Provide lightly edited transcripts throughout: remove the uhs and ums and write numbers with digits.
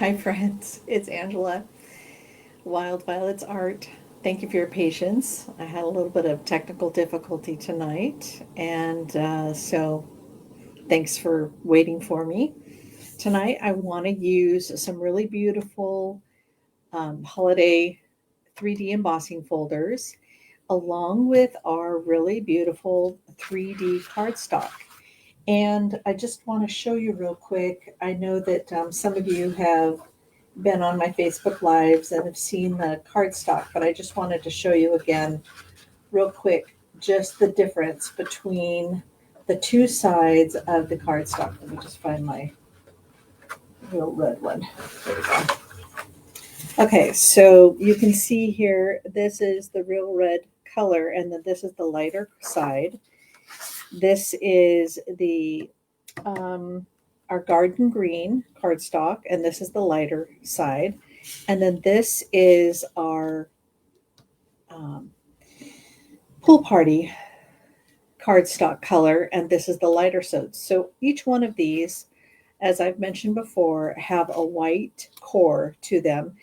Hi, friends. It's Angela, Wild Violets Art. Thank you for your patience. I had a little bit of technical difficulty tonight, and so thanks for waiting for me. Tonight, I want to use some really beautiful holiday 3D embossing folders along with our really beautiful 3D cardstock. And I just want to show you real quick. I know that some of you have been on my Facebook Lives and have seen the cardstock, but I just wanted to show you again, real quick, just the difference between the two sides of the cardstock. Let me just find my real red one. There we go. Okay, so you can see here, this is the real red color, and then this is the lighter side. This is the our garden green cardstock, and this is the lighter side. And then this is our um, pool party cardstock color, and this is the lighter side. So each one of these, as I've mentioned before, have a white core to them.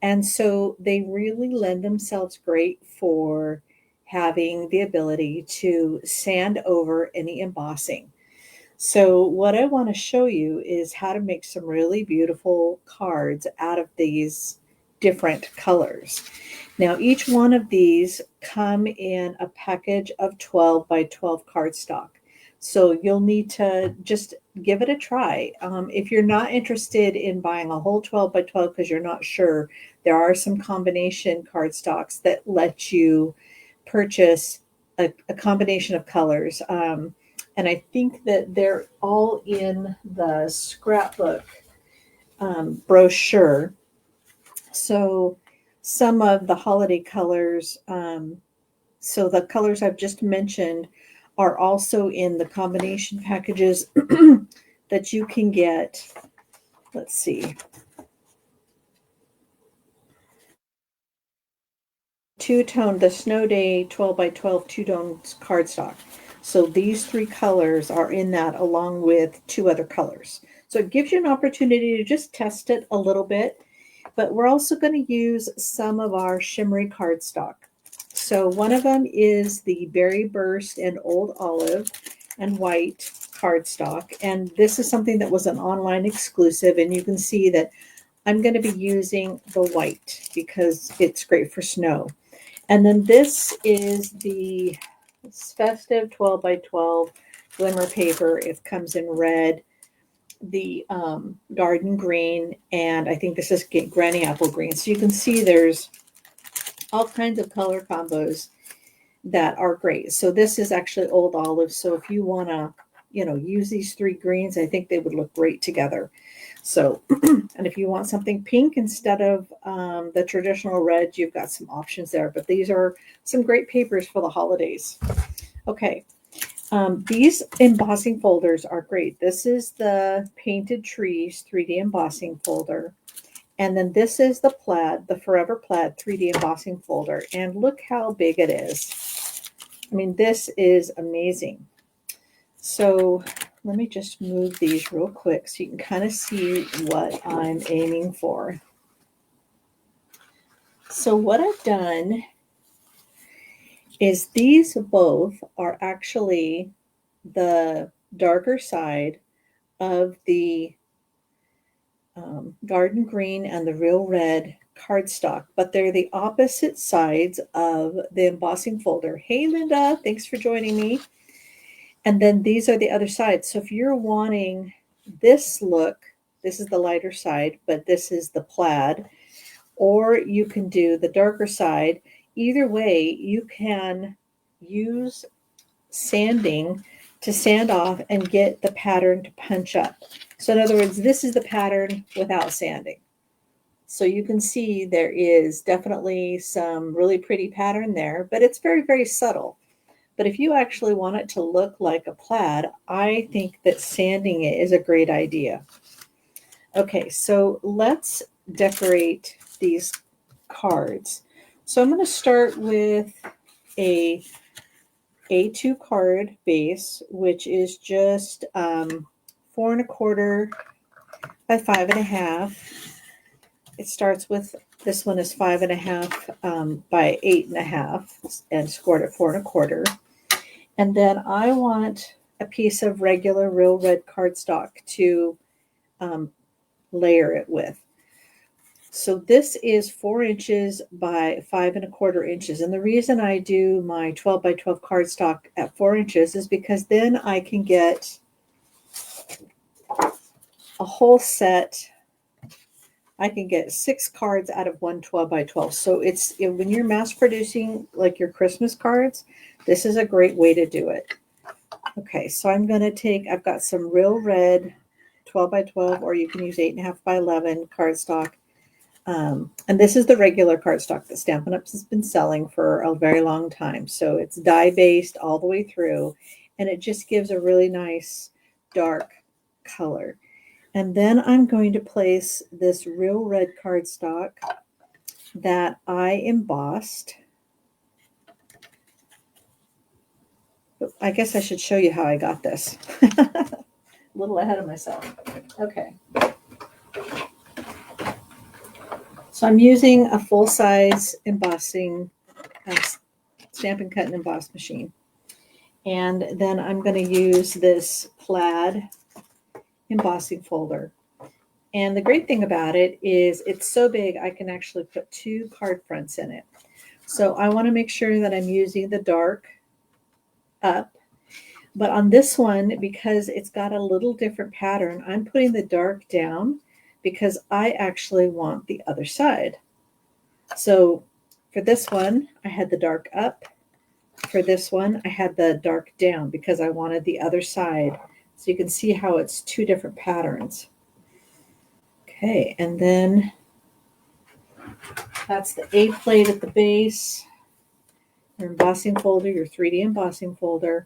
And so they really lend themselves great for having the ability to sand over any embossing. So what I want to show you is how to make some really beautiful cards out of these different colors. Now, each one of these come in a package of 12 by 12 cardstock. So you'll need to just give it a try. If you're not interested in buying a whole 12 by 12 because you're not sure, there are some combination cardstocks that let you purchase a combination of colors. And I think that they're all in the scrapbook brochure. So some of the holiday colors, so the colors I've just mentioned are also in the combination packages that you can get. Let's see. Two-tone, the Snow Day 12 by 12 two-tone cardstock. So these three colors are in that along with two other colors. So it gives you an opportunity to just test it a little bit. But we're also going to use some of our shimmery cardstock. So one of them is the Berry Burst and Old Olive and White cardstock. And this is something that was an online exclusive. And you can see that I'm going to be using the white because it's great for snow. And then this is the Festive 12 by 12 glimmer paper. It comes in red, the garden green, and I think this is granny apple green. So you can see there's all kinds of color combos that are great. So this is actually old olive. So if you want to, use these three greens, I think they would look great together. So, and if you want something pink instead of the traditional red, you've got some options there. But these are some great papers for the holidays. Okay, these embossing folders are great. This is the Painted Trees 3D embossing folder. And then this is the Plaid, the Forever Plaid 3D embossing folder. And look how big it is. I mean, this is amazing. So let me just move these real quick so you can kind of see what I'm aiming for. So what I've done is these both are actually the darker side of the garden green and the real red cardstock, but they're the opposite sides of the embossing folder. Hey, Linda, thanks for joining me. And then these are the other sides. So if you're wanting this look, this is the lighter side, but this is the plaid, or you can do the darker side. Either way, you can use sanding to sand off and get the pattern to punch up. So in other words, this is the pattern without sanding. So you can see there is definitely some really pretty pattern there, but it's very, very subtle. But if you actually want it to look like a plaid, I think that sanding it is a great idea. Okay, so let's decorate these cards. So I'm going to start with a A2 card base, which is just 4 1/4 by 5 1/2. it starts with, this one is 5.5 by 8.5 and scored at 4.25. And then I want a piece of regular real red cardstock to layer it with. So this is 4 inches by 5.25 inches. And the reason I do my 12 by 12 cardstock at 4 inches is because then I can get a whole set. I can get 6 cards out of one 12 by 12. So when you're mass producing like your Christmas cards, this is a great way to do it. Okay, so I'm going to take, I've got some real red 12 by 12, or you can use 8.5 by 11 cardstock. And this is the regular cardstock that Stampin' Up! Has been selling for a very long time. So it's dye-based all the way through, and it just gives a really nice dark color. And then I'm going to place this real red cardstock that I embossed. I guess I should show you how I got this. A little ahead of myself. Okay. So I'm using a full-size embossing, Stampin' Cut and Emboss machine. And then I'm going to use this Plaid embossing folder. And the great thing about it is it's so big I can actually put 2 card fronts in it. So I want to make sure that I'm using the dark up. But on this one, because it's got a little different pattern, I'm putting the dark down because I actually want the other side. So for this one, I had the dark up. For this one, I had the dark down because I wanted the other side. So you can see how it's 2 different patterns. Okay, and then that's the A plate at the base, your embossing folder, your 3D embossing folder,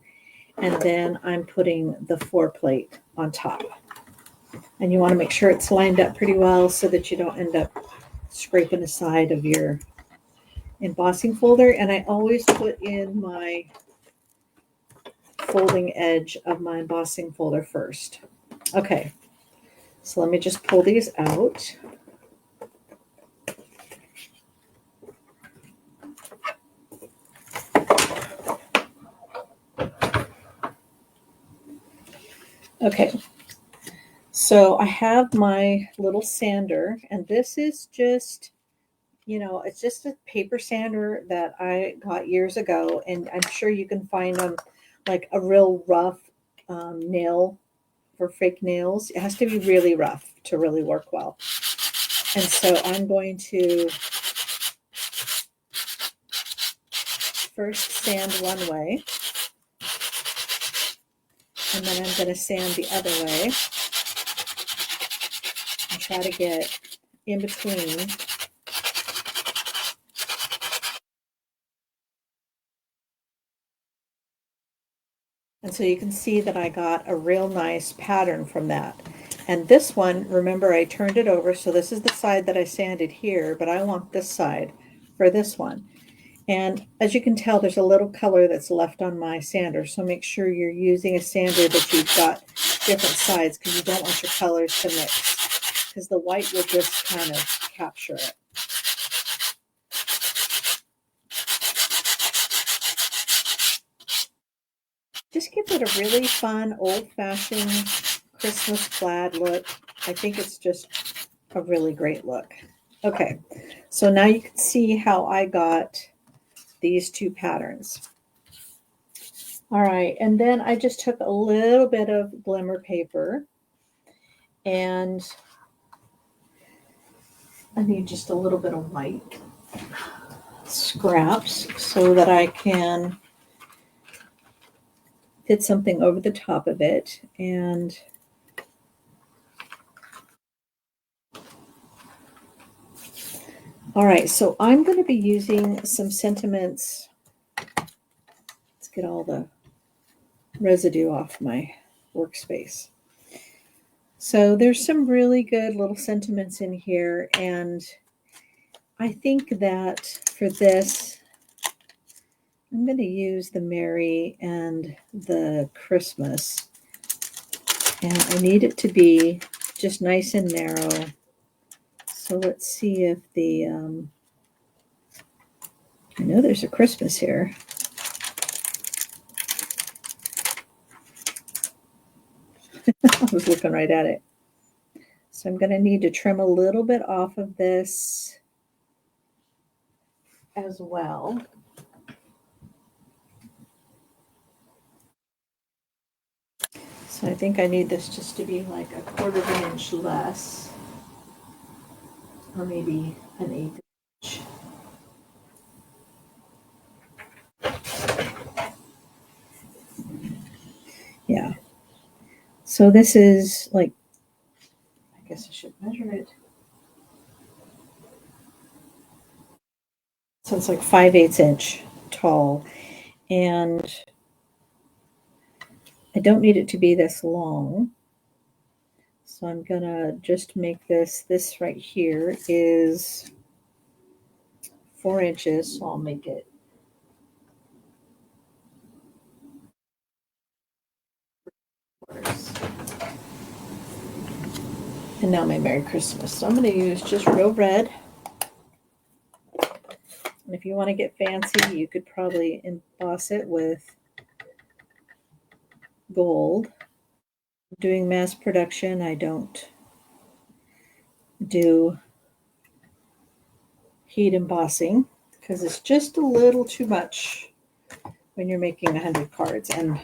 and then I'm putting the 4 plate on top. And you want to make sure it's lined up pretty well so that you don't end up scraping the side of your embossing folder. And I always put in my folding edge of my embossing folder first. Okay, so let me just pull these out. Okay, so I have my little sander, and this is just, it's just a paper sander that I got years ago, and I'm sure you can find them like a real rough nail for fake nails. It has to be really rough to really work well. And so I'm going to first sand one way, and then I'm going to sand the other way and try to get in between. And so you can see that I got a real nice pattern from that. And this one, remember, I turned it over. So this is the side that I sanded here, but I want this side for this one. And as you can tell, there's a little color that's left on my sander. So make sure you're using a sander that you've got different sides, because you don't want your colors to mix, because the white will just kind of capture it. Just gives it a really fun, old-fashioned Christmas plaid look. I think it's just a really great look. Okay, so now you can see how I got these 2 patterns. All right, and then I just took a little bit of glimmer paper, and I need just a little bit of white scraps so that I can fit something over the top of it. And all right, so I'm going to be using some sentiments. Let's get all the residue off my workspace. So there's some really good little sentiments in here, and I think that for this, I'm going to use the Merry and the Christmas, and I need it to be just nice and narrow. So let's see if the, I know there's a Christmas here. I was looking right at it. So I'm going to need to trim a little bit off of this as well. So I think I need this just to be like a 1/4 inch less, or maybe an 1/8 inch. Yeah. So this is like, I guess I should measure it. So it's like 5/8 inch tall. And I don't need it to be this long. So I'm gonna just make this right here is 4 inches. So I'll make it quarters. And now my Merry Christmas. So I'm gonna use just real red. And if you want to get fancy, you could probably emboss it with gold. Doing mass production, I don't do heat embossing because it's just a little too much when you're making 100 cards. And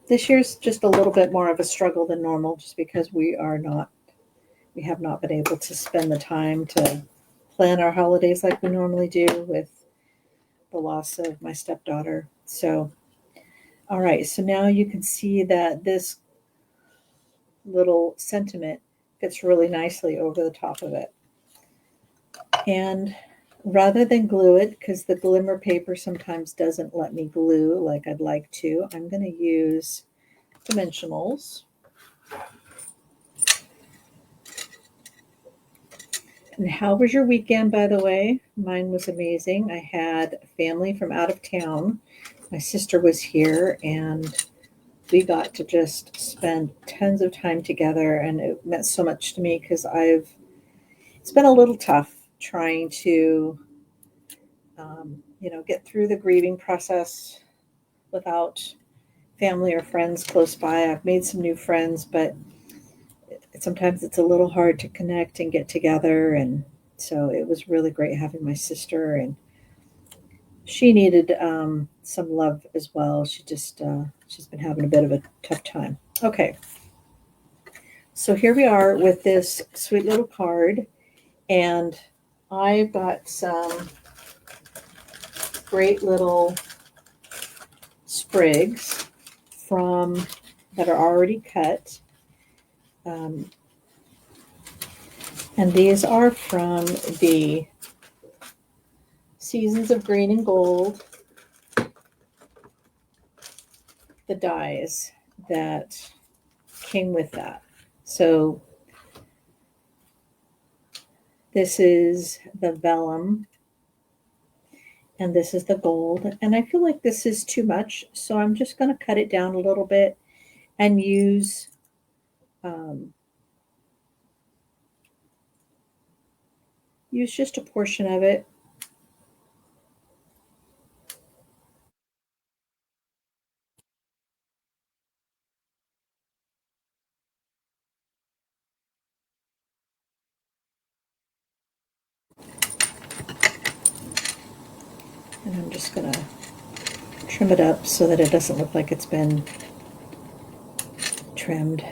this year's just a little bit more of a struggle than normal just because we have not been able to spend the time to plan our holidays like we normally do with the loss of my stepdaughter. So, all right, so now you can see that this little sentiment fits really nicely over the top of it. And rather than glue it, because the glimmer paper sometimes doesn't let me glue like I'd like to, I'm going to use dimensionals. And how was your weekend, by the way? Mine was amazing. I had family from out of town. My sister was here, and we got to just spend tons of time together, and it meant so much to me because it's been a little tough trying to, get through the grieving process without family or friends close by. I've made some new friends, but sometimes it's a little hard to connect and get together. And so it was really great having my sister, and she needed some love as well. She's been having a bit of a tough time. Okay, so here we are with this sweet little card, and I've got some great little sprigs from that are already cut. Um, and these are from the Seasons of Green and Gold, the dies that came with that. So this is the vellum, and this is the gold. And I feel like this is too much, so I'm just going to cut it down a little bit and um, use just a portion of it. And I'm just going to trim it up so that it doesn't look like it's been trimmed.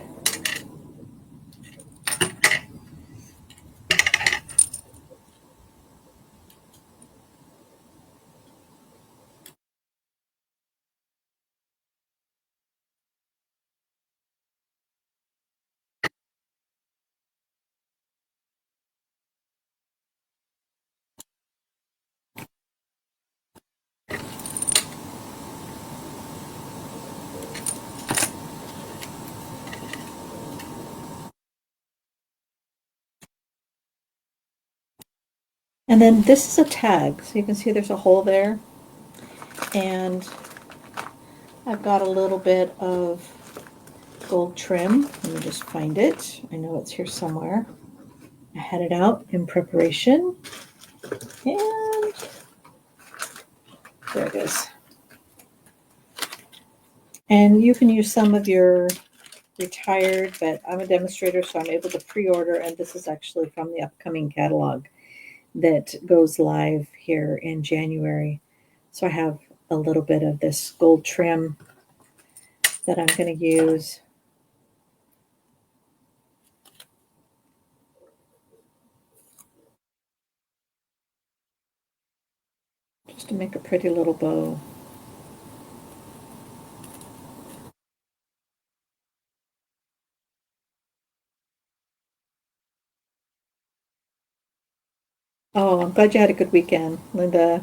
And then this is a tag, so you can see there's a hole there. And I've got a little bit of gold trim. Let me just find it. I know it's here somewhere. I had it out in preparation, and there it is. And you can use some of your retired, but I'm a demonstrator, so I'm able to pre-order, and this is actually from the upcoming catalog that goes live here in January. So I have a little bit of this gold trim that I'm going to use. Just to make a pretty little bow. Oh, I'm glad you had a good weekend, Linda.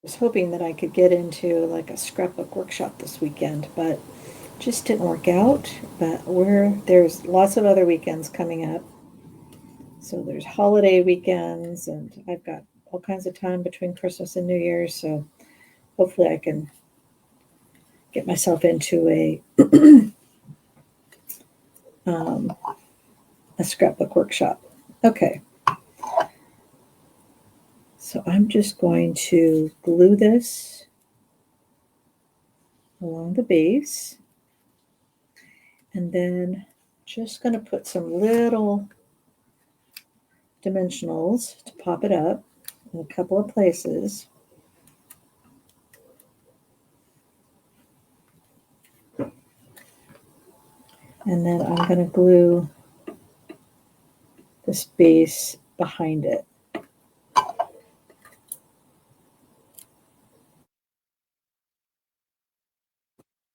I was hoping that I could get into like a scrapbook workshop this weekend, but just didn't work out. But there's lots of other weekends coming up. So there's holiday weekends, and I've got all kinds of time between Christmas and New Year's. So hopefully I can get myself into um, a scrapbook workshop. Okay. So I'm just going to glue this along the base, and then just going to put some little dimensionals to pop it up in a couple of places. And then I'm going to glue this base behind it.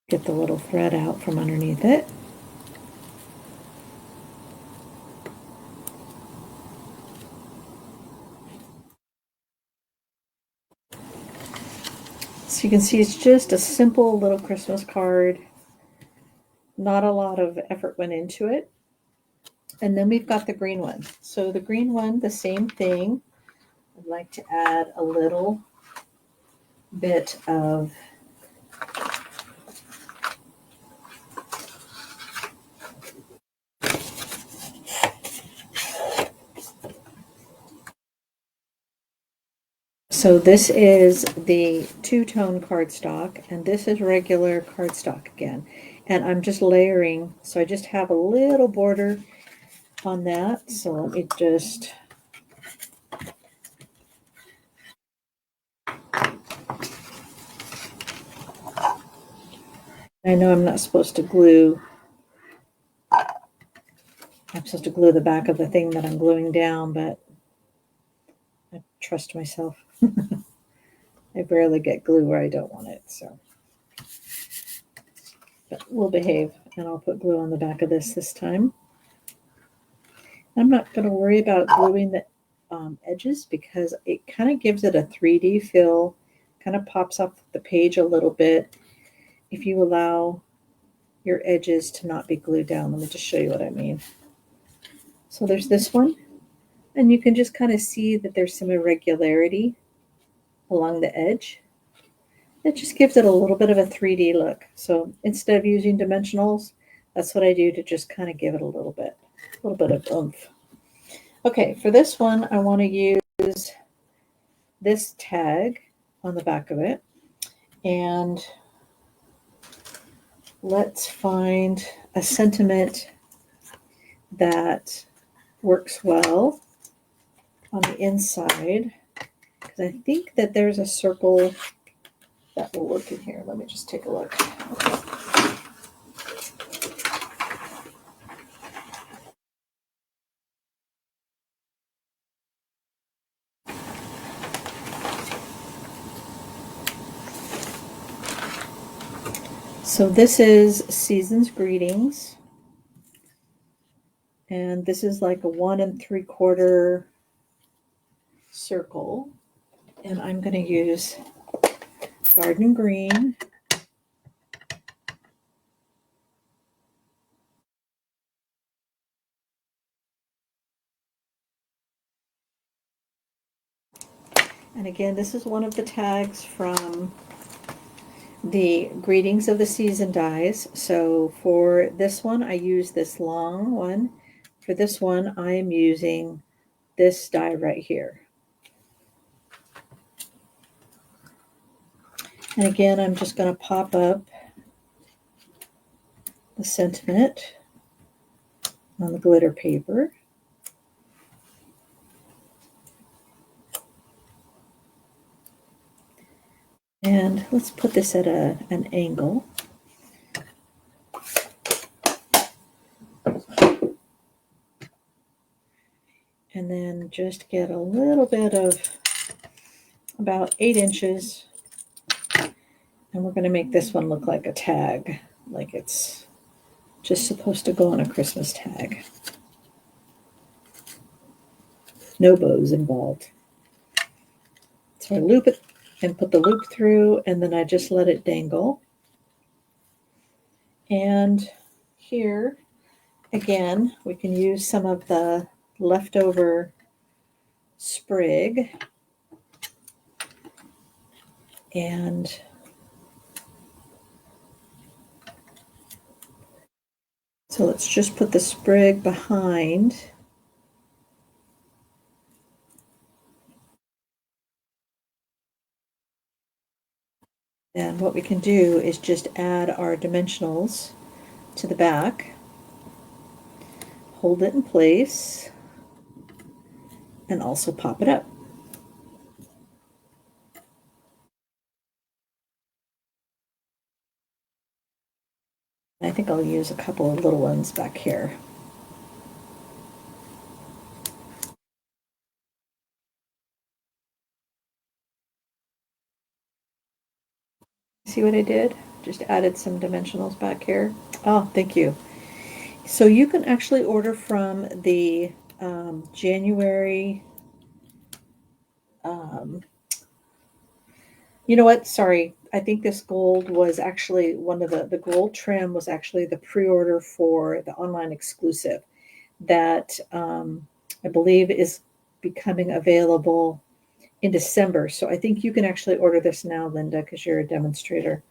Get the little thread out from underneath it. So you can see it's just a simple little Christmas card. Not a lot of effort went into it. And then we've got the green one. So the green one, the same thing. I'd like to add a little bit of so this is the two-tone cardstock, and this is regular cardstock again. And I'm just layering, so I just have a little border on that. So let me just I know I'm not supposed to glue. I'm supposed to glue the back of the thing that I'm gluing down, but I trust myself. I barely get glue where I don't want it, so. But we'll behave, and I'll put glue on the back of this time. I'm not going to worry about gluing the edges because it kind of gives it a 3D feel, kind of pops off the page a little bit if you allow your edges to not be glued down. Let me just show you what I mean. So there's this one, and you can just kind of see that there's some irregularity along the edge. It just gives it a little bit of a 3D look. So instead of using dimensionals, that's what I do to just kind of give it a little bit of oomph. Okay, for this one, I want to use this tag on the back of it. And let's find a sentiment that works well on the inside, because I think that there's a circle that will work in here. Let me just take a look. Okay. So this is Season's Greetings, and this is like a 1 3/4 circle, and I'm going to use Garden Green. And again, this is one of the tags from the Greetings of the Season dies. So for this one, I use this long one. For this one, I am using this die right here. And again, I'm just going to pop up the sentiment on the glitter paper. And let's put this at an angle. And then just get a little bit of about 8 inches. And we're going to make this one look like a tag, like it's just supposed to go on a Christmas tag. No bows involved. So I loop it and put the loop through, and then I just let it dangle. And here, again, we can use some of the leftover sprig. And so let's just put the sprig behind. And what we can do is just add our dimensionals to the back, hold it in place, and also pop it up. I think I'll use a couple of little ones back here. See what I did? Just added some dimensionals back here. Oh, thank you. So you can actually order from the January. You know what? Sorry. I think this gold was actually one of the gold trim was actually the pre-order for the online exclusive that I believe is becoming available in December. So I think you can actually order this now, Linda, because you're a demonstrator.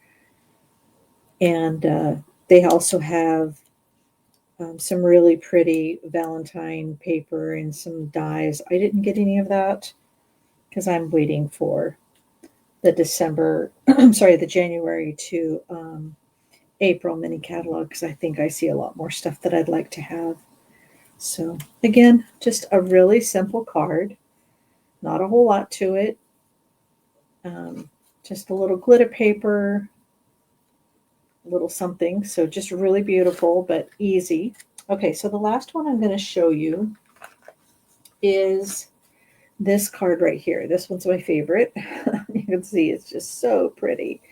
And they also have some really pretty Valentine paper and some dies. I didn't get any of that because I'm waiting for the December, I'm sorry, the January to April mini catalog because I think I see a lot more stuff that I'd like to have. So again, just a really simple card, not a whole lot to it. Just a little glitter paper, a little something. So just really beautiful, but easy. Okay, so the last one I'm going to show you is this card right here. This one's my favorite. You can see it's just so pretty.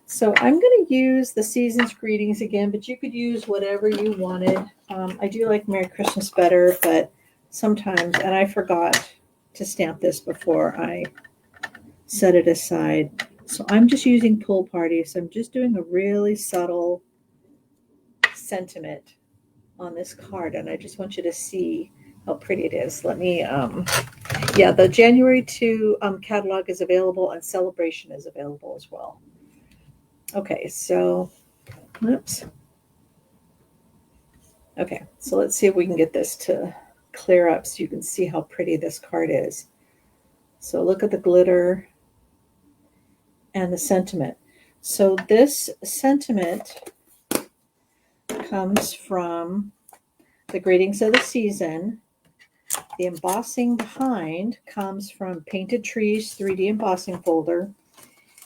So I'm going to use the Season's Greetings again, but you could use whatever you wanted. I do like Merry Christmas better, but sometimes, and I forgot to stamp this before I set it aside. So I'm just using Pool Party. So I'm just doing a really subtle sentiment on this card, and I just want you to see how pretty it is. Let me, yeah, the January 2 catalog is available, and Celebration is available as well. Okay, so, oops. Okay, so let's see if we can get this to clear up so you can see how pretty this card is. So look at the glitter and the sentiment. So this sentiment comes from the Greetings of the Season. The embossing behind comes from Painted Trees 3D embossing folder.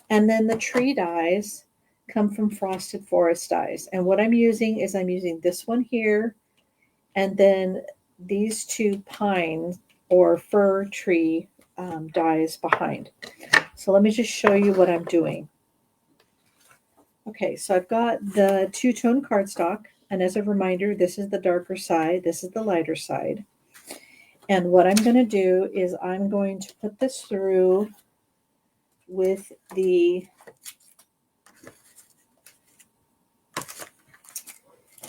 And then the tree dies come from Frosted Forest dies. And what I'm using is I'm using this one here and then these two pine or fir tree dies behind. So let me just show you what I'm doing. Okay, so I've got the two-tone cardstock. And as a reminder, this is the darker side. This is the lighter side. And what I'm going to do is I'm going to put this through with the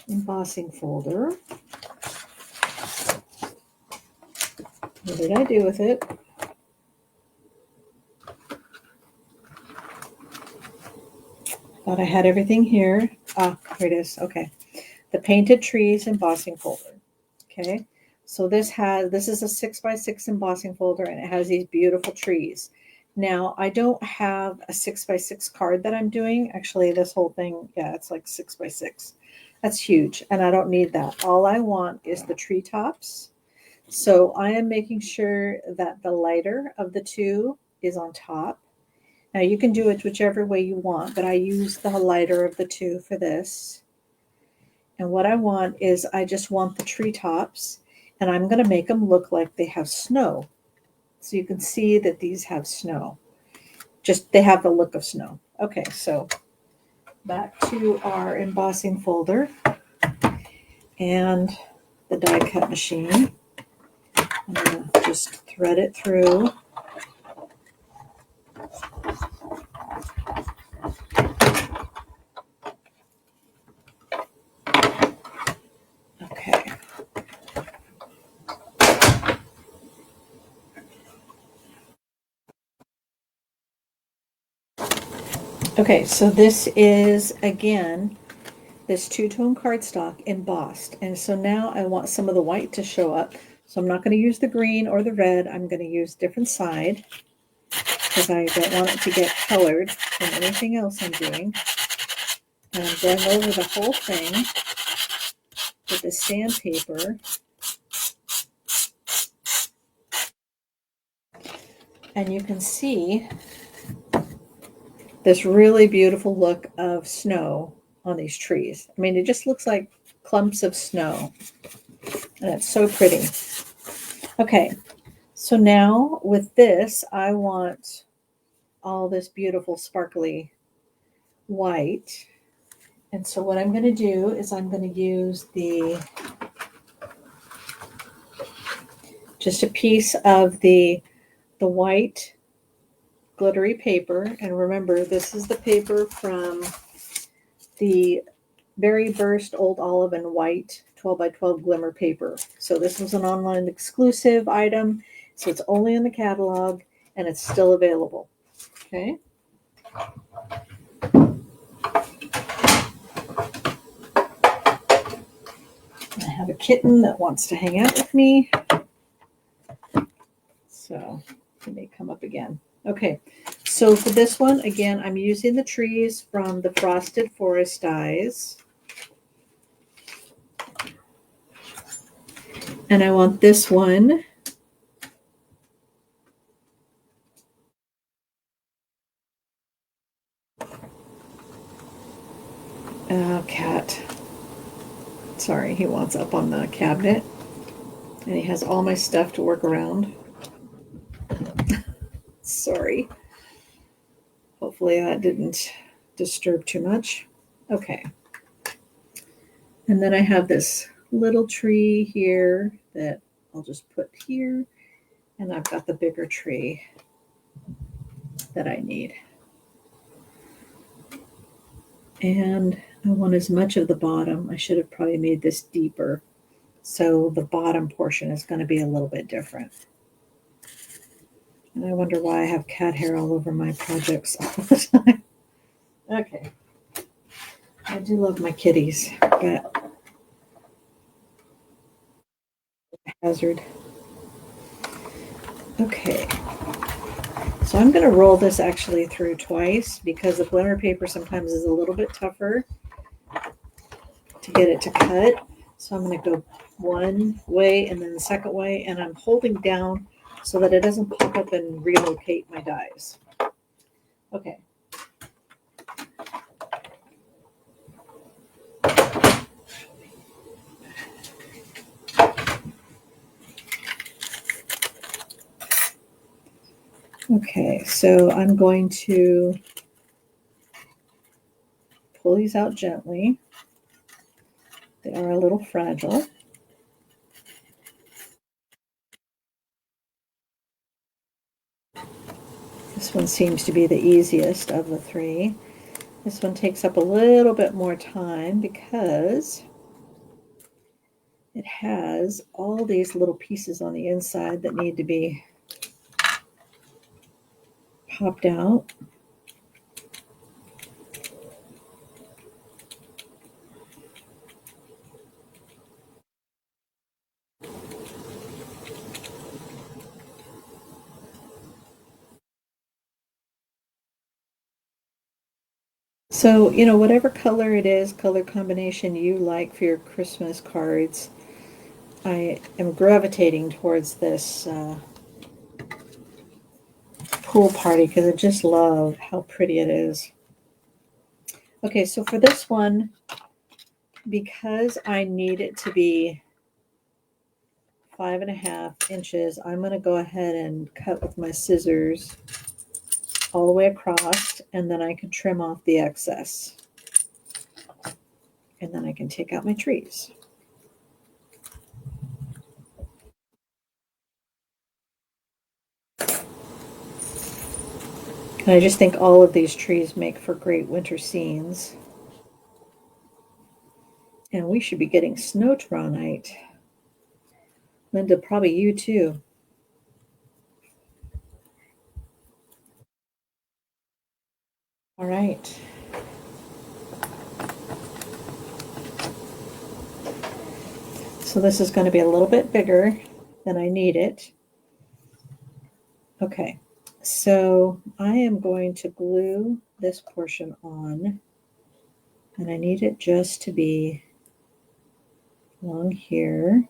embossing folder. What did I do with it? Thought I had everything here. Ah, here it is. Okay. The Painted Trees embossing folder. Okay. So this is a 6x6 embossing folder, and it has these beautiful trees. Now, I don't have a 6x6 card that I'm doing. Actually, this whole thing, yeah, it's like 6x6. That's huge, and I don't need that. All I want is the treetops. So I am making sure that the lighter of the two is on top. Now you can do it whichever way you want, but I use the lighter of the two for this. And what I want is I just want the treetops, and I'm going to make them look like they have snow. So you can see that these have snow. Just they have the look of snow. Okay, so back to our embossing folder and the die cut machine. I'm going to just thread it through. Okay. Okay, so this is, again, this two-tone cardstock embossed. And so now I want some of the white to show up. So I'm not going to use the green or the red. I'm going to use different side because I don't want it to get colored from anything else I'm doing. And I'm going over the whole thing with the sandpaper. And you can see this really beautiful look of snow on these trees. I mean, it just looks like clumps of snow. And it's so pretty. Okay, so now with this, I want all this beautiful sparkly white. And so what I'm going to do is I'm going to use just a piece of the white glittery paper. And remember, this is the paper from the Berry Burst Old Olive and White 12 by 12 glimmer paper. So this was an online exclusive item. So it's only in the catalog and it's still available. Okay. I have a kitten that wants to hang out with me. So it may come up again. Okay, so for this one, again, I'm using the trees from the Frosted Forest dies. And I want this one. Cat. Sorry, he wants up on the cabinet. And he has all my stuff to work around. Sorry. Hopefully that didn't disturb too much. Okay. And then I have this little tree here that I'll just put here. And I've got the bigger tree that I need. And I want as much of the bottom. I should have probably made this deeper. So the bottom portion is going to be a little bit different. And I wonder why I have cat hair all over my projects all the time. Okay. I do love my kitties, but hazard. Okay. So I'm going to roll this actually through twice because the glimmer paper sometimes is a little bit tougher to get it to cut. So I'm going to go one way and then the second way, and I'm holding down so that it doesn't pop up and relocate my dies. Okay. Okay, so I'm going to pull these out gently. They are a little fragile. This one seems to be the easiest of the three. This one takes up a little bit more time because it has all these little pieces on the inside that need to be popped out. So, whatever color it is, color combination you like for your Christmas cards, I am gravitating towards this pool party because I just love how pretty it is. Okay, so for this one, because I need it to be 5.5 inches, I'm going to go ahead and cut with my scissors all the way across, and then I can trim off the excess. And then I can take out my trees. And I just think all of these trees make for great winter scenes. And we should be getting snow tomorrow night. Linda, probably you too. All right. So this is going to be a little bit bigger than I need it. Okay, so I am going to glue this portion on, and I need it just to be along here.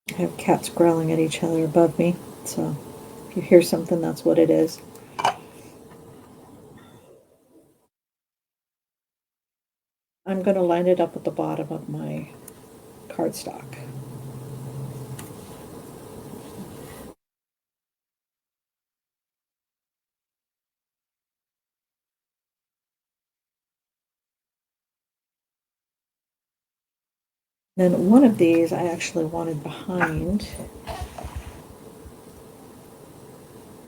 I have cats growling at each other above me, so if you hear something, that's what it is. I'm going to line it up at the bottom of my cardstock. Then one of these I actually wanted behind,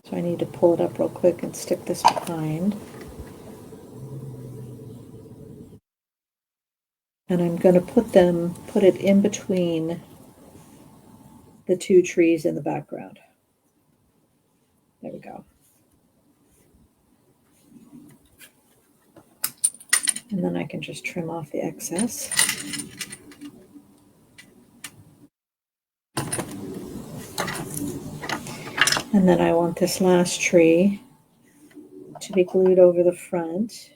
so I need to pull it up real quick and stick this behind. And I'm going to put it in between the two trees in the background. There we go. And then I can just trim off the excess. And then I want this last tree to be glued over the front.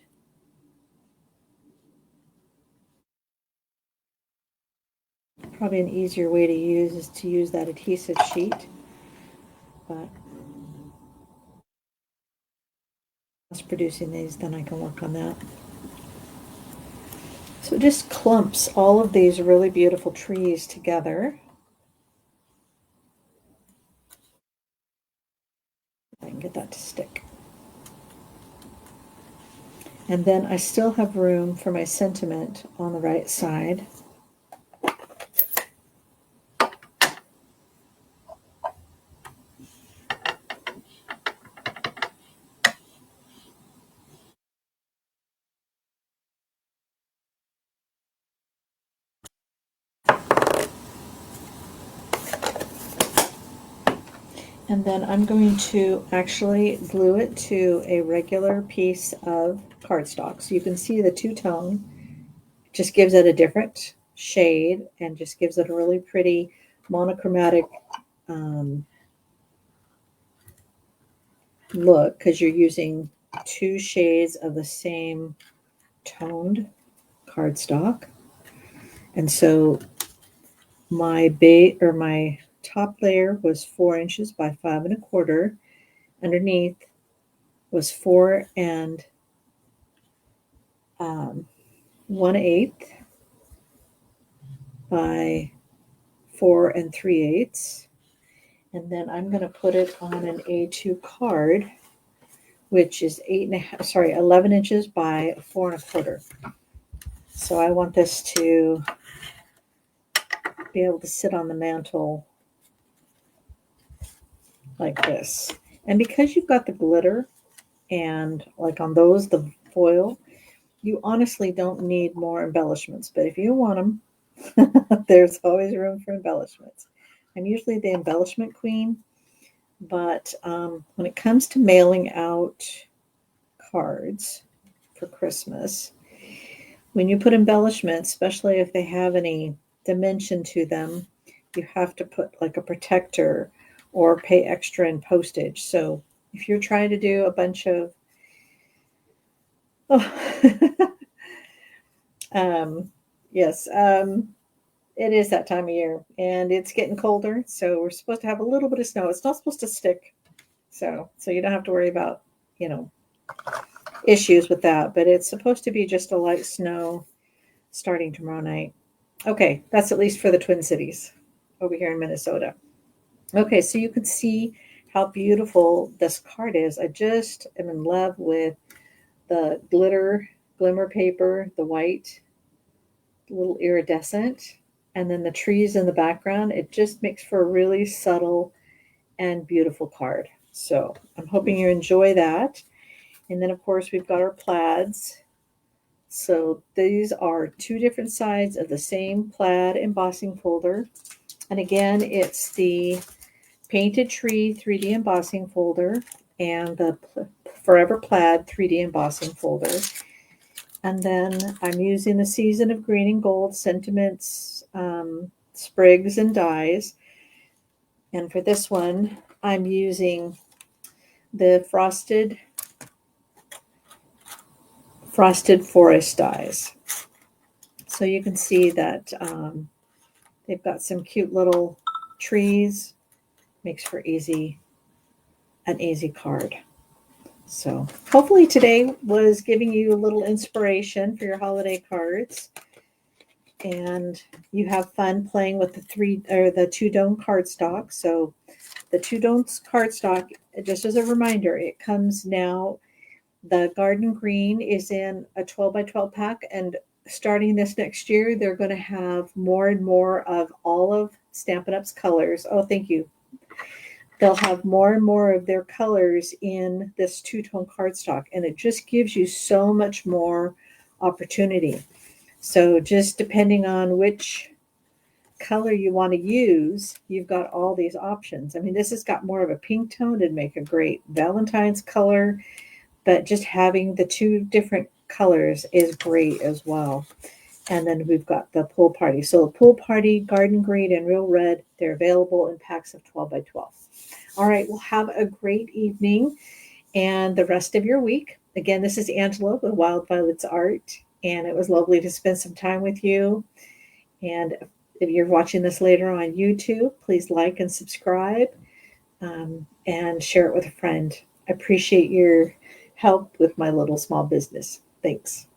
Probably an easier way to use is to use that adhesive sheet, but mass producing these, then I can work on that. So it just clumps all of these really beautiful trees together. I can get that to stick. And then I still have room for my sentiment on the right side. And then I'm going to actually glue it to a regular piece of cardstock. So you can see the two-tone just gives it a different shade and just gives it a really pretty monochromatic look, because you're using two shades of the same toned cardstock. And so my my top layer was 4 inches by 5.25. Underneath was 4 and 1/8 by 4 3/8. And then I'm going to put it on an A2 card, which is 11 inches by 4.25. So I want this to be able to sit on the mantle like this. And because you've got the glitter and like on those, the foil, you honestly don't need more embellishments. But if you want them, there's always room for embellishments. I'm usually the embellishment queen, but when it comes to mailing out cards for Christmas, when you put embellishments, especially if they have any dimension to them, you have to put like a protector or pay extra in postage. So if you're trying to do a bunch of, oh, yes, it is that time of year and it's getting colder. So we're supposed to have a little bit of snow. It's not supposed to stick. So you don't have to worry about, you know, issues with that, but it's supposed to be just a light snow starting tomorrow night. Okay, that's at least for the Twin Cities over here in Minnesota. Okay, so you can see how beautiful this card is. I just am in love with the glimmer paper, the white, little iridescent, and then the trees in the background. It just makes for a really subtle and beautiful card. So I'm hoping you enjoy that. And then, of course, we've got our plaids. So these are two different sides of the same plaid embossing folder. And again, it's the Painted Tree 3D embossing folder and the Forever Plaid 3D embossing folder. And then I'm using the Season of Green and Gold sentiments, sprigs and dies. And for this one, I'm using the Frosted Forest dies. So you can see that they've got some cute little trees. Makes for an easy card. So hopefully today was giving you a little inspiration for your holiday cards, and you have fun playing with the two-tone cardstock. So the two-tone cardstock, just as a reminder, it comes now. The garden green is in a 12 by 12 pack, and starting this next year, they're going to have more and more of all of Stampin' Up's colors. Oh, thank you. They'll have more and more of their colors in this two-tone cardstock, and it just gives you so much more opportunity. So just depending on which color you want to use, you've got all these options. I mean, this has got more of a pink tone. It'd make a great Valentine's color, but just having the two different colors is great as well. And then we've got the pool party. So the pool party, garden green, and real red, they're available in packs of 12 by 12. All right, well, have a great evening and the rest of your week. Again, this is Angela with Wild Violets Art, and it was lovely to spend some time with you. And if you're watching this later on YouTube, please like and subscribe, and share it with a friend. I appreciate your help with my little small business. Thanks.